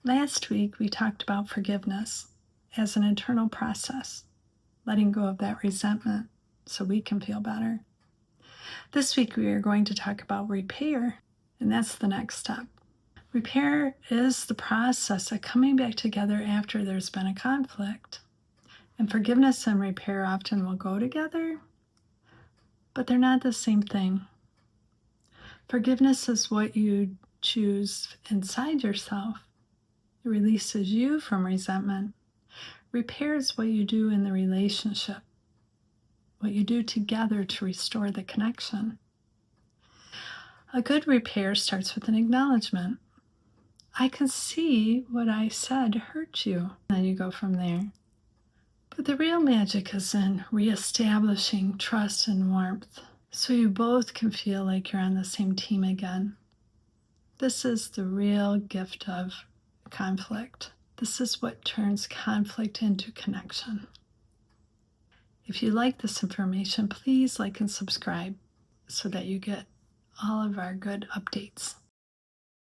Last week, we talked about forgiveness as an internal process, letting go of that resentment so we can feel better. This week, we are going to talk about repair, and that's the next step. Repair is the process of coming back together after there's been a conflict. And forgiveness and repair often will go together, but they're not the same thing. Forgiveness is what you choose inside yourself. It releases you from resentment. Repair is what you do in the relationship, what you do together to restore the connection. A good repair starts with an acknowledgement. I can see what I said hurt you. Then you go from there. But the real magic is in reestablishing trust and warmth so you both can feel like you're on the same team again. This is the real gift of conflict. This is what turns conflict into connection. If you like this information, please like and subscribe so that you get all of our good updates.